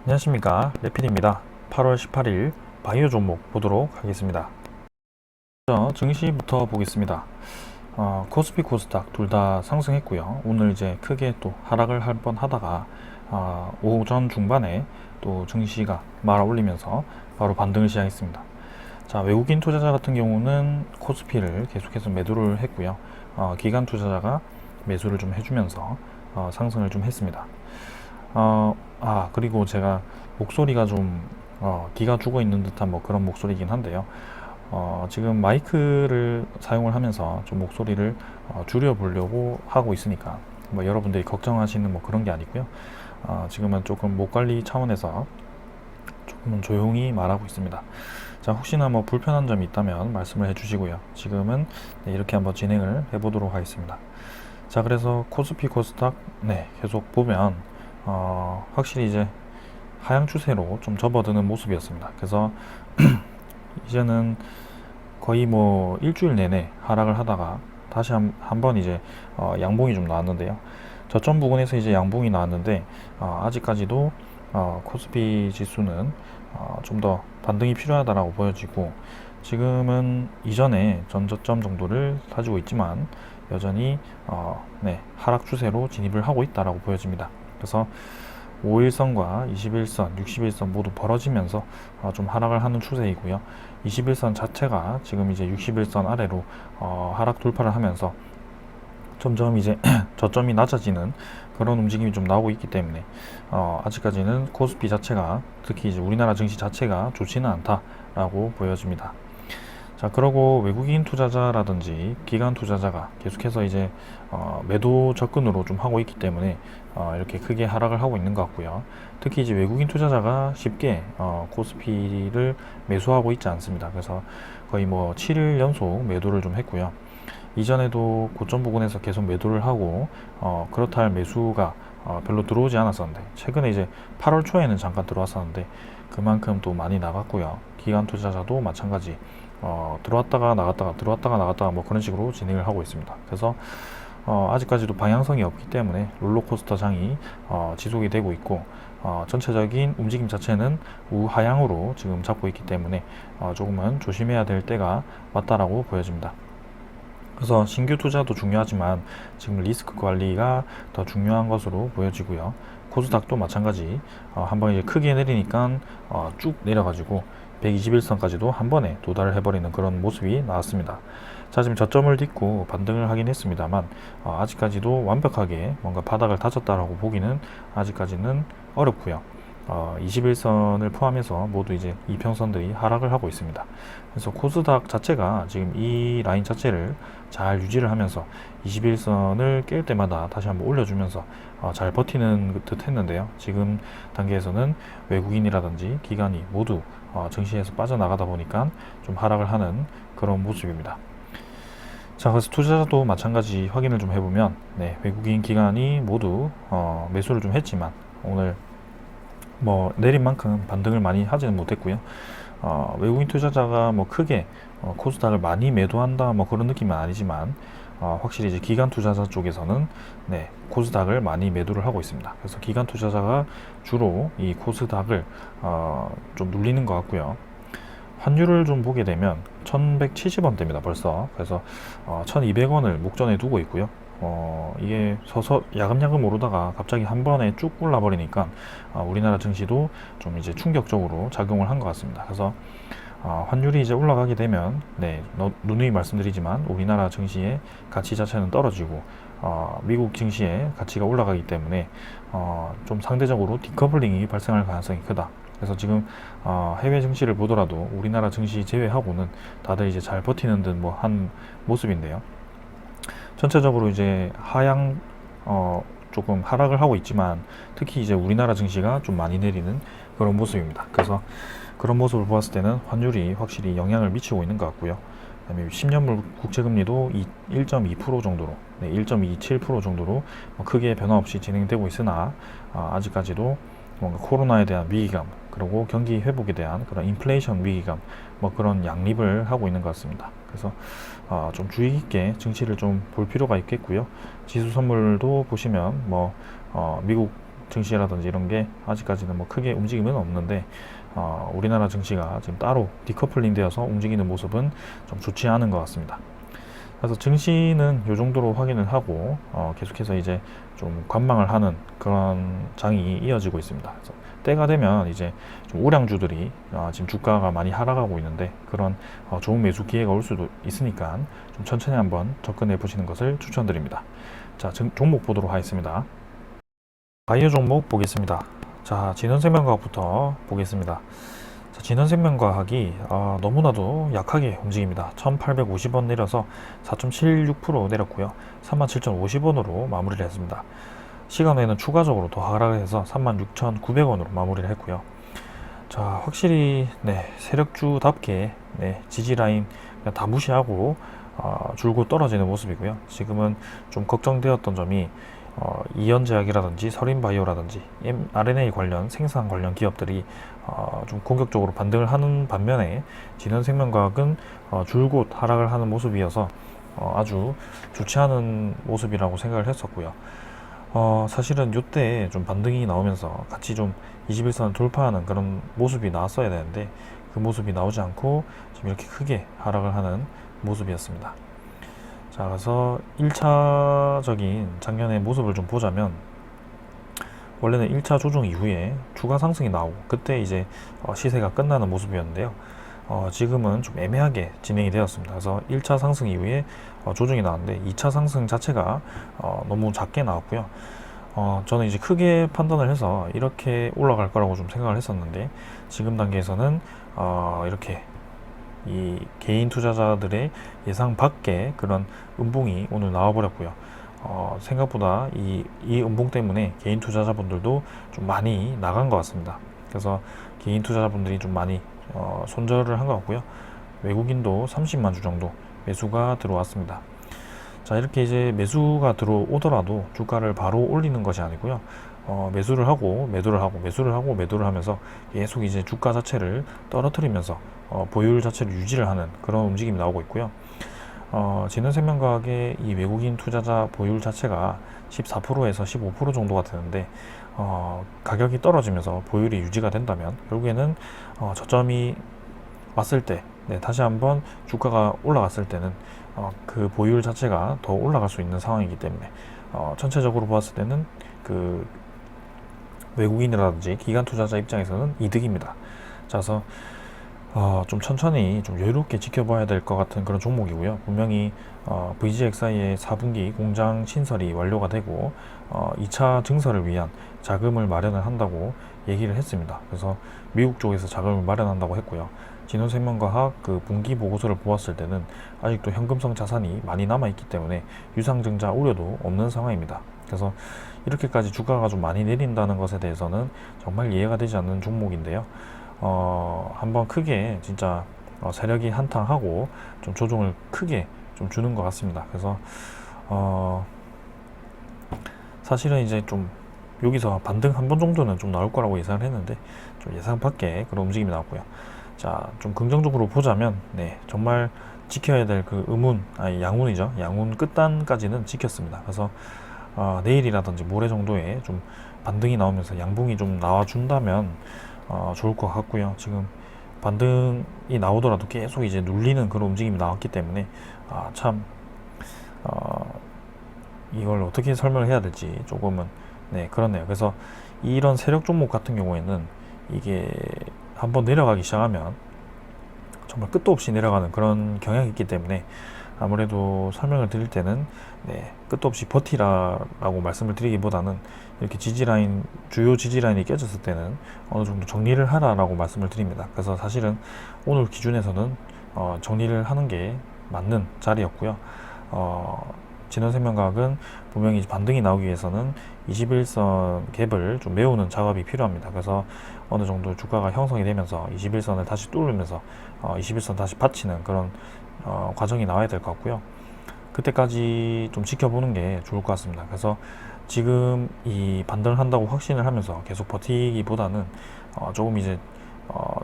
안녕하십니까, 레필입니다. 8월 18일 바이오 종목 보도록 하겠습니다. 먼저 증시부터 보겠습니다. 코스피 코스닥 둘 다 상승했고요. 오늘 이제 크게 또 하락을 한 번 하다가 오전 중반에 또 증시가 말아 올리면서 바로 반등을 시작했습니다. 자, 외국인 투자자 같은 경우는 코스피를 계속해서 매도를 했고요. 기관 투자자가 매수를 좀 해주면서 상승을 좀 했습니다. 그리고 제가 목소리가 좀 기가 죽어 있는 듯한 뭐 그런 목소리이긴 한데요. 지금 마이크를 사용을 하면서 좀 목소리를 줄여 보려고 하고 있으니까 뭐 여러분들이 걱정하시는 뭐 그런 게 아니고요. 지금은 조금 목 관리 차원에서 조금은 조용히 말하고 있습니다. 자, 혹시나 뭐 불편한 점이 있다면 말씀을 해주시고요. 지금은 이렇게 한번 진행을 해보도록 하겠습니다. 자, 그래서 코스피 코스닥 계속 보면 확실히 이제 하향 추세로 좀 접어드는 모습이었습니다. 그래서 이제는 거의 뭐 일주일 내내 하락을 하다가 다시 한 번 이제 양봉이 좀 나왔는데요. 저점 부근에서 이제 양봉이 나왔는데 아직까지도 코스피 지수는 좀 더 반등이 필요하다라고 보여지고, 지금은 이전에 전저점 정도를 가지고 있지만 여전히 하락 추세로 진입을 하고 있다라고 보여집니다. 그래서 5일선과 21선, 61선 모두 벌어지면서 좀 하락을 하는 추세이고요. 21선 자체가 지금 이제 61선 아래로 하락 돌파를 하면서 점점 이제 저점이 낮아지는 그런 움직임이 좀 나오고 있기 때문에 아직까지는 코스피 자체가, 특히 이제 우리나라 증시 자체가 좋지는 않다라고 보여집니다. 자, 그러고 외국인 투자자라든지 기관 투자자가 계속해서 이제 매도 접근으로 좀 하고 있기 때문에 이렇게 크게 하락을 하고 있는 것 같고요. 특히 이제 외국인 투자자가 쉽게 코스피를 매수하고 있지 않습니다. 그래서 거의 뭐 7일 연속 매도를 좀 했고요. 이전에도 고점 부근에서 계속 매도를 하고 그렇다 할 매수가 별로 들어오지 않았었는데, 최근에 이제 8월 초에는 잠깐 들어왔었는데 그만큼 또 많이 나갔고요. 기관 투자자도 마찬가지 들어왔다가 나갔다가 들어왔다가 나갔다가 뭐 그런 식으로 진행을 하고 있습니다. 그래서 아직까지도 방향성이 없기 때문에 롤러코스터 장이 지속이 되고 있고, 전체적인 움직임 자체는 우하향으로 지금 잡고 있기 때문에 조금은 조심해야 될 때가 왔다라고 보여집니다. 그래서 신규 투자도 중요하지만 지금 리스크 관리가 더 중요한 것으로 보여지고요. 코스닥도 마찬가지 한번 이제 크게 내리니까 쭉 내려가지고 121선까지도 한 번에 도달을 해버리는 그런 모습이 나왔습니다. 자, 지금 저점을 딛고 반등을 하긴 했습니다만 아직까지도 완벽하게 뭔가 바닥을 다졌다라고 보기는 아직까지는 어렵고요. 21선을 포함해서 모두 이제 이평선들이 하락을 하고 있습니다. 그래서 코스닥 자체가 지금 이 라인 자체를 잘 유지를 하면서 21선을 깰 때마다 다시 한번 올려주면서 잘 버티는 듯 했는데요. 지금 단계에서는 외국인이라든지 기관이 모두 증시에서 빠져나가다 보니까 좀 하락을 하는 그런 모습입니다. 자, 그래서 투자자도 마찬가지 확인을 좀 해보면 외국인 기관이 모두 매수를 좀 했지만 오늘 뭐 내린 만큼 반등을 많이 하지는 못했고요. 외국인 투자자가 뭐 크게 코스닥을 많이 매도한다 뭐 그런 느낌은 아니지만 확실히 이제 기관 투자자 쪽에서는 코스닥을 많이 매도를 하고 있습니다. 그래서 기관 투자자가 주로 이 코스닥을 좀 눌리는 것 같고요. 환율을 좀 보게 되면 1170원대입니다 벌써. 그래서 1200원을 목전에 두고 있고요. 이게 서서 야금야금 오르다가 갑자기 한 번에 쭉 올라버리니까 우리나라 증시도 좀 이제 충격적으로 작용을 한 것 같습니다. 그래서 환율이 이제 올라가게 되면 누누이 말씀드리지만 우리나라 증시의 가치 자체는 떨어지고 미국 증시의 가치가 올라가기 때문에 좀 상대적으로 디커플링이 발생할 가능성이 크다. 그래서 지금 해외 증시를 보더라도 우리나라 증시 제외하고는 다들 이제 잘 버티는 듯 뭐 한 모습인데요. 전체적으로 이제 하향 조금 하락을 하고 있지만 특히 이제 우리나라 증시가 좀 많이 내리는 그런 모습입니다. 그래서 그런 모습을 보았을 때는 환율이 확실히 영향을 미치고 있는 것 같고요. 그다음에 10년물 국채금리도 1.2% 정도로 1.27% 정도로 크게 변화 없이 진행되고 있으나 아직까지도 뭔가 코로나에 대한 위기감, 그리고 경기 회복에 대한 그런 인플레이션 위기감, 뭐 그런 양립을 하고 있는 것 같습니다. 그래서 좀 주의 깊게 증시를 좀 볼 필요가 있겠고요. 지수 선물도 보시면 뭐 미국 증시라든지 이런 게 아직까지는 뭐 크게 움직임은 없는데 우리나라 증시가 지금 따로 디커플링 되어서 움직이는 모습은 좀 좋지 않은 것 같습니다. 그래서 증시는 이 정도로 확인을 하고 계속해서 이제 좀 관망을 하는 그런 장이 이어지고 있습니다. 그래서 때가 되면 이제 좀 우량주들이 지금 주가가 많이 하락하고 있는데 그런 좋은 매수 기회가 올 수도 있으니까 좀 천천히 한번 접근해 보시는 것을 추천드립니다. 자, 종목 보도록 하겠습니다. 바이오 종목 보겠습니다. 자, 진원생명과학부터 보겠습니다. 자, 진원생명과학이 너무나도 약하게 움직입니다. 1850원 내려서 4.76% 내렸고요. 37,050원으로 마무리를 했습니다. 시간 외에는 추가적으로 더 하락을 해서 36,900원으로 마무리를 했고요. 자, 확실히 세력주답게 지지라인 그냥 다 무시하고 줄곧 떨어지는 모습이고요. 지금은 좀 걱정되었던 점이 이연제약이라든지 서린바이오라든지 mRNA 관련 생산 관련 기업들이 좀 공격적으로 반등을 하는 반면에 진원생명과학은 줄곧 하락을 하는 모습이어서 아주 좋지 않은 모습이라고 생각을 했었고요. 사실은 이때 좀 반등이 나오면서 같이 좀 21선을 돌파하는 그런 모습이 나왔어야 되는데 그 모습이 나오지 않고 지금 이렇게 크게 하락을 하는 모습이었습니다. 자, 그래서 1차적인 작년의 모습을 좀 보자면 원래는 1차 조정 이후에 추가 상승이 나오고 그때 이제 시세가 끝나는 모습이었는데요. 지금은 좀 애매하게 진행이 되었습니다. 그래서 1차 상승 이후에 조정이 나왔는데 2차 상승 자체가 너무 작게 나왔고요. 저는 이제 크게 판단을 해서 이렇게 올라갈 거라고 좀 생각을 했었는데 지금 단계에서는 이렇게 이 개인 투자자들의 예상 밖의 그런 음봉이 오늘 나와버렸고요. 생각보다 이 음봉 때문에 개인 투자자분들도 좀 많이 나간 것 같습니다. 그래서 개인 투자자분들이 좀 많이 손절을 한 것 같고요. 외국인도 30만 주 정도 매수가 들어왔습니다. 자, 이렇게 이제 매수가 들어오더라도 주가를 바로 올리는 것이 아니고요. 매수를 하고 매도를 하고 매수를 하고 매도를 하면서 계속 이제 주가 자체를 떨어뜨리면서 보유율 자체를 유지를 하는 그런 움직임이 나오고 있고요. 진원생명과학의 이 외국인 투자자 보유율 자체가 14%에서 15% 정도가 되는데 가격이 떨어지면서 보유율이 유지가 된다면 결국에는 저점이 왔을 때 다시 한번 주가가 올라갔을 때는 그 보유율 자체가 더 올라갈 수 있는 상황이기 때문에 전체적으로 보았을 때는 그 외국인이라든지 기관 투자자 입장에서는 이득입니다. 자, 그래서 좀 천천히 좀 여유롭게 지켜봐야 될 것 같은 그런 종목이고요. 분명히 VGXI의 4분기 공장 신설이 완료가 되고 2차 증설을 위한 자금을 마련을 한다고 얘기를 했습니다. 그래서 미국 쪽에서 자금을 마련한다고 했고요. 진원생명과학 그 분기 보고서를 보았을 때는 아직도 현금성 자산이 많이 남아있기 때문에 유상증자 우려도 없는 상황입니다. 그래서 이렇게까지 주가가 좀 많이 내린다는 것에 대해서는 정말 이해가 되지 않는 종목인데요. 한번 크게 진짜 세력이 한탕하고 좀 조정을 크게 좀 주는 것 같습니다. 그래서 사실은 이제 좀 여기서 반등 한 번 정도는 좀 나올 거라고 예상을 했는데 좀 예상 밖에 그런 움직임이 나왔고요. 자, 좀 긍정적으로 보자면 정말 지켜야 될 그 양운이죠. 양운 끝단까지는 지켰습니다. 그래서 내일이라든지 모레 정도에 좀 반등이 나오면서 양봉이 좀 나와준다면 좋을 것 같고요. 지금 반등이 나오더라도 계속 이제 눌리는 그런 움직임이 나왔기 때문에 참 이걸 어떻게 설명을 해야 될지 조금은 그렇네요. 그래서 이런 세력 종목 같은 경우에는 이게 한번 내려가기 시작하면 정말 끝도 없이 내려가는 그런 경향이 있기 때문에 아무래도 설명을 드릴 때는 끝도 없이 버티라라고 말씀을 드리기보다는 이렇게 지지라인, 주요 지지라인이 깨졌을 때는 어느 정도 정리를 하라라고 말씀을 드립니다. 그래서 사실은 오늘 기준에서는 정리를 하는 게 맞는 자리였고요. 진원생명과학은 분명히 반등이 나오기 위해서는 21선 갭을 좀 메우는 작업이 필요합니다. 그래서 어느 정도 주가가 형성이 되면서 21선을 다시 뚫으면서 21선 다시 받치는 그런 과정이 나와야 될 것 같고요. 그때까지 좀 지켜보는 게 좋을 것 같습니다. 그래서 지금 이 반등을 한다고 확신을 하면서 계속 버티기보다는 조금 이제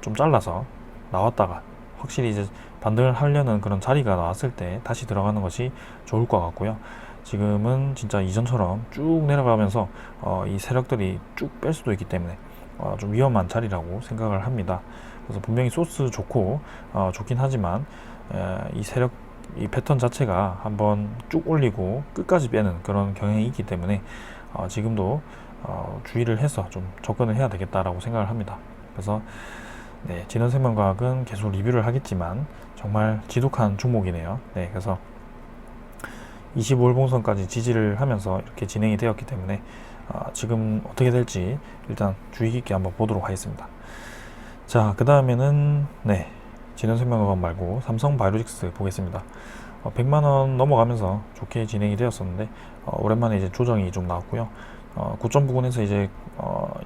좀 잘라서 나왔다가 확실히 이제 반등을 하려는 그런 자리가 나왔을 때 다시 들어가는 것이 좋을 것 같고요. 지금은 진짜 이전처럼 쭉 내려가면서 이 세력들이 쭉 뺄 수도 있기 때문에 좀 위험한 자리라고 생각을 합니다. 그래서 분명히 소스 좋고 좋긴 하지만 이 세력 이 패턴 자체가 한번 쭉 올리고 끝까지 빼는 그런 경향이 있기 때문에 지금도 주의를 해서 좀 접근을 해야 되겠다라고 생각을 합니다. 그래서 네, 진원생명과학은 계속 리뷰를 하겠지만 정말 지독한 종목이네요. 네, 그래서 25일봉선까지 지지를 하면서 이렇게 진행이 되었기 때문에 지금 어떻게 될지 일단 주의 깊게 한번 보도록 하겠습니다. 자, 그 다음에는 네, 진원생명과학 말고 삼성바이오로직스 보겠습니다. 100만원 넘어가면서 좋게 진행이 되었었는데 오랜만에 이제 조정이 좀 나왔고요. 고점 부근에서 이제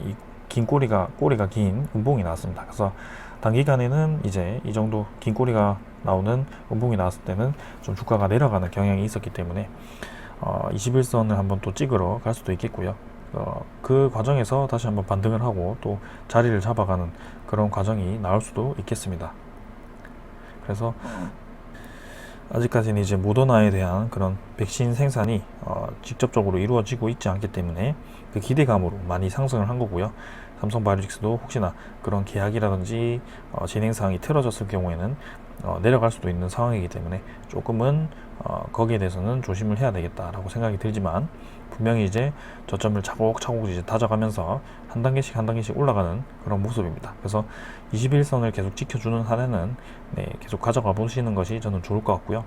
이 긴 꼬리가 긴 음봉이 나왔습니다. 그래서 단기간에는 이제 이 정도 긴 꼬리가 나오는 음봉이 나왔을 때는 좀 주가가 내려가는 경향이 있었기 때문에 21선을 한번 또 찍으러 갈 수도 있겠고요. 그 과정에서 다시 한번 반등을 하고 또 자리를 잡아가는 그런 과정이 나올 수도 있겠습니다. 그래서 아직까지는 이제 모더나에 대한 그런 백신 생산이 직접적으로 이루어지고 있지 않기 때문에 그 기대감으로 많이 상승을 한 거고요. 삼성바이오로직스도 혹시나 그런 계약이라든지 진행사항이 틀어졌을 경우에는 내려갈 수도 있는 상황이기 때문에 조금은 거기에 대해서는 조심을 해야 되겠다라고 생각이 들지만 분명히 이제 저점을 차곡차곡 이제 다져가면서 한 단계씩 올라가는 그런 모습입니다. 그래서 21선을 계속 지켜주는 한에는 네, 계속 가져가 보시는 것이 저는 좋을 것 같고요.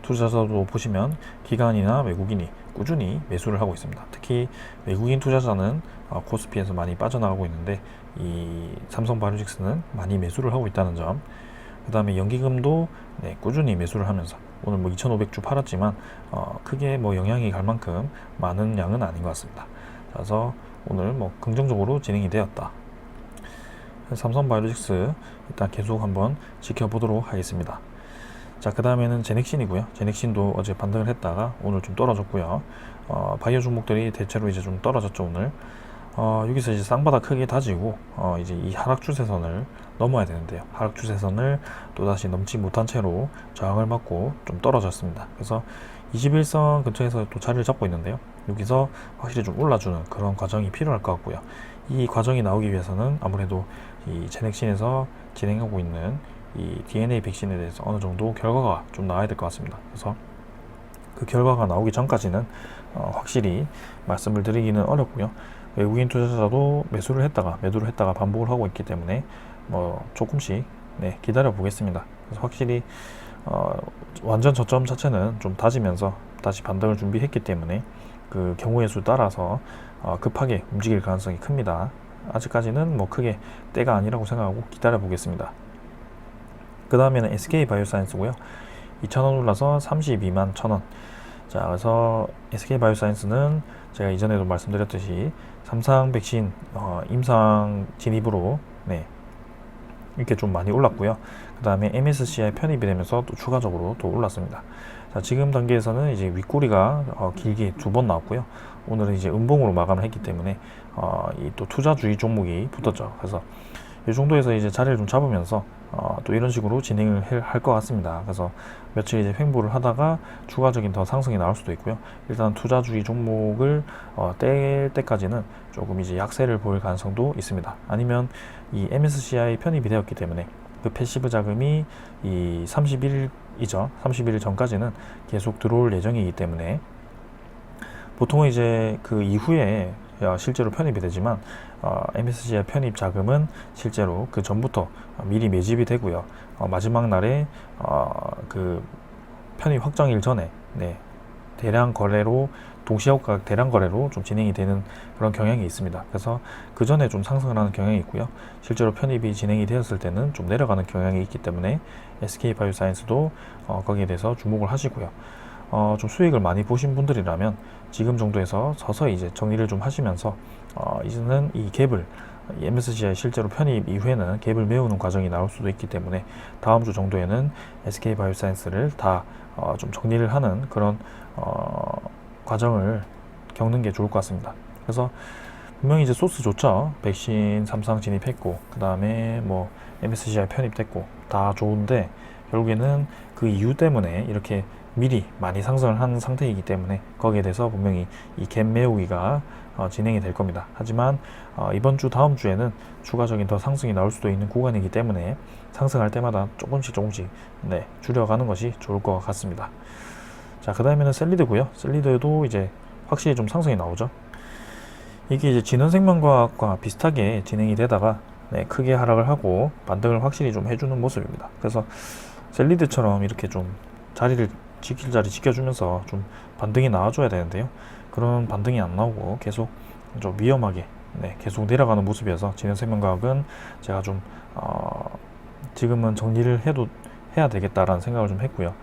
투자자도 보시면 기관이나 외국인이 꾸준히 매수를 하고 있습니다. 특히 외국인 투자자는 코스피에서 많이 빠져나가고 있는데 이 삼성바이오로직스는 많이 매수를 하고 있다는 점, 그 다음에 연기금도 네, 꾸준히 매수를 하면서 오늘 뭐 2,500주 팔았지만 크게 뭐 영향이 갈 만큼 많은 양은 아닌 것 같습니다. 그래서 오늘 뭐 긍정적으로 진행이 되었다. 삼성바이오로직스 일단 계속 한번 지켜보도록 하겠습니다. 자, 그 다음에는 제넥신이고요. 제넥신도 어제 반등을 했다가 오늘 좀 떨어졌고요. 바이오 종목들이 대체로 이제 좀 떨어졌죠, 오늘. 여기서 이제 쌍바닥 크게 다지고 이제 이 하락 추세선을 넘어야 되는데요. 하락 추세선을 또다시 넘지 못한 채로 저항을 맞고 좀 떨어졌습니다. 그래서 21선 근처에서 또 자리를 잡고 있는데요. 여기서 확실히 좀 올라주는 그런 과정이 필요할 것 같고요. 이 과정이 나오기 위해서는 아무래도 이 제넥신에서 진행하고 있는 이 DNA 백신에 대해서 어느 정도 결과가 좀 나와야 될 것 같습니다. 그래서 그 결과가 나오기 전까지는 확실히 말씀을 드리기는 어렵고요. 외국인 투자자도 매도를 했다가 반복을 하고 있기 때문에 뭐 조금씩 네, 기다려 보겠습니다. 그래서 확실히 완전 저점 자체는 좀 다지면서 다시 반등을 준비했기 때문에 그 경우의 수 따라서 급하게 움직일 가능성이 큽니다. 아직까지는 뭐 크게 때가 아니라고 생각하고 기다려 보겠습니다. 그 다음에는 SK바이오사이언스고요. 2,000원 올라서 32만 1,000원. 자, 그래서 SK바이오사이언스는 제가 이전에도 말씀드렸듯이 삼상 백신 임상 진입으로 네, 이렇게 좀 많이 올랐고요. 그 다음에 MSCI 편입이 되면서 또 추가적으로 또 올랐습니다. 자, 지금 단계에서는 이제 윗꼬리가 길게 2번 나왔고요. 오늘은 이제 음봉으로 마감을 했기 때문에 이 또 투자주의 종목이 붙었죠. 그래서 이 정도에서 이제 자리를 좀 잡으면서 또 이런 식으로 진행을 할 것 같습니다. 그래서 며칠 이제 횡보를 하다가 추가적인 더 상승이 나올 수도 있고요. 일단 투자주의 종목을 뗄 때까지는 조금 이제 약세를 보일 가능성도 있습니다. 아니면 이 MSCI 편입이 되었기 때문에 그 패시브 자금이 이 31일이죠. 31일 전까지는 계속 들어올 예정이기 때문에 보통은 이제 그 이후에 실제로 편입이 되지만 MSCI 편입 자금은 실제로 그 전부터 미리 매집이 되고요. 마지막 날에 그 편입 확정일 전에 네, 대량 거래로 동시효과 대량 거래로 좀 진행이 되는 그런 경향이 있습니다. 그래서 그 전에 좀 상승을 하는 경향이 있고요. 실제로 편입이 진행이 되었을 때는 좀 내려가는 경향이 있기 때문에 SK바이오사이언스도 거기에 대해서 주목을 하시고요. 좀 수익을 많이 보신 분들이라면 지금 정도에서 서서히 이제 정리를 좀 하시면서 이제는 이 갭을 MSCI 실제로 편입 이후에는 갭을 메우는 과정이 나올 수도 있기 때문에 다음 주 정도에는 SK바이오사이언스를 다 좀 정리를 하는 그런 과정을 겪는 게 좋을 것 같습니다. 그래서 분명히 이제 소스 좋죠. 백신 삼상 진입했고 그 다음에 뭐 MSCI 편입됐고 다 좋은데 결국에는 그 이유 때문에 이렇게 미리 많이 상승을 한 상태이기 때문에 거기에 대해서 분명히 이 갭 메우기가 진행이 될 겁니다. 하지만 이번 주 다음 주에는 추가적인 더 상승이 나올 수도 있는 구간이기 때문에 상승할 때마다 조금씩 네, 줄여가는 것이 좋을 것 같습니다. 자, 그 다음에는 셀리드고요. 셀리드도 이제 확실히 좀 상승이 나오죠. 이게 이제 진원생명과학과 비슷하게 진행이 되다가 네, 크게 하락을 하고 반등을 확실히 좀 해주는 모습입니다. 그래서 셀리드처럼 이렇게 좀 자리를 지킬 자리 지켜주면서 좀 반등이 나와줘야 되는데요. 그런 반등이 안 나오고 계속 좀 위험하게 네, 계속 내려가는 모습이어서 진원생명과학은 제가 좀 지금은 정리를 해야 되겠다라는 생각을 좀 했고요.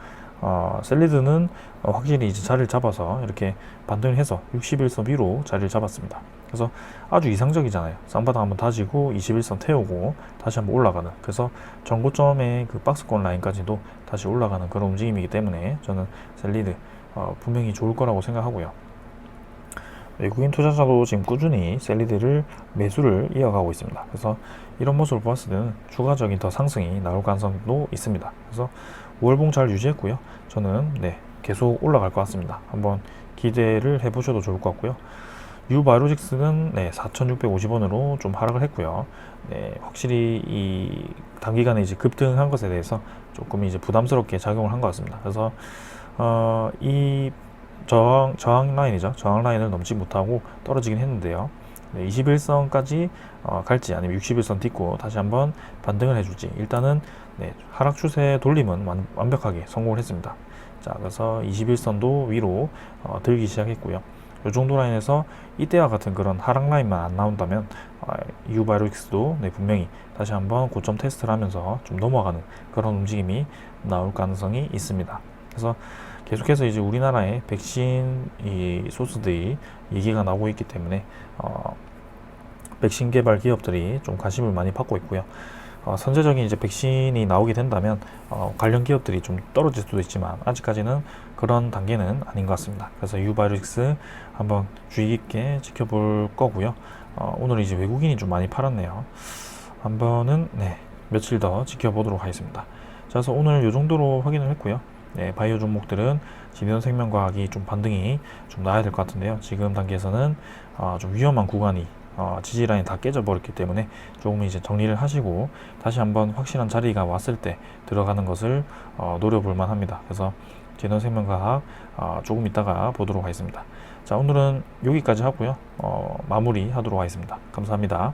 셀리드는 확실히 이제 자리를 잡아서 이렇게 반등을 해서 61선 위로 자리를 잡았습니다. 그래서 아주 이상적이잖아요. 쌍바닥 한번 다지고 21선 태우고 다시 한번 올라가는, 그래서 전고점의 그 박스권 라인까지도 다시 올라가는 그런 움직임이기 때문에 저는 셀리드 분명히 좋을 거라고 생각하고요. 외국인 투자자도 지금 꾸준히 셀리드를 매수를 이어가고 있습니다. 그래서 이런 모습을 보았을 때는 추가적인 더 상승이 나올 가능성도 있습니다. 그래서 월봉 잘 유지했고요. 저는 네, 계속 올라갈 것 같습니다. 한번 기대를 해보셔도 좋을 것 같고요. 유바이오직스는 네, 4,650원으로 좀 하락을 했고요. 네, 확실히 이 단기간에 이제 급등한 것에 대해서 조금 이제 부담스럽게 작용을 한 것 같습니다. 그래서 이 저항 라인이죠. 저항 라인을 넘지 못하고 떨어지긴 했는데요. 네, 21선까지 갈지 아니면 61선 딛고 다시 한번 반등을 해줄지, 일단은 네, 하락 추세 돌림은 완벽하게 성공을 했습니다. 자, 그래서 21선도 위로 들기 시작했고요. 이 정도 라인에서 이때와 같은 그런 하락 라인만 안 나온다면 유바이오틱스도 네, 분명히 다시 한번 고점 테스트를 하면서 좀 넘어가는 그런 움직임이 나올 가능성이 있습니다. 그래서 계속해서 이제 우리나라의 백신 이 소스들이 얘기가 나오고 있기 때문에 백신 개발 기업들이 좀 관심을 많이 받고 있고요. 선제적인 이제 백신이 나오게 된다면 관련 기업들이 좀 떨어질 수도 있지만 아직까지는 그런 단계는 아닌 것 같습니다. 그래서 유바이오틱스 한번 주의 깊게 지켜볼 거고요. 오늘 이제 외국인이 좀 많이 팔았네요. 한번은 네, 며칠 더 지켜보도록 하겠습니다. 자, 그래서 오늘 이 정도로 확인을 했고요. 네, 바이오 종목들은 진원생명과학이 좀 반등이 좀 나야 될 것 같은데요. 지금 단계에서는 좀 위험한 구간이 지지라인이 다 깨져버렸기 때문에 조금 이제 정리를 하시고 다시 한번 확실한 자리가 왔을 때 들어가는 것을 노려볼 만합니다. 그래서 진원생명과학 조금 이따가 보도록 하겠습니다. 자, 오늘은 여기까지 하고요. 마무리 하도록 하겠습니다. 감사합니다.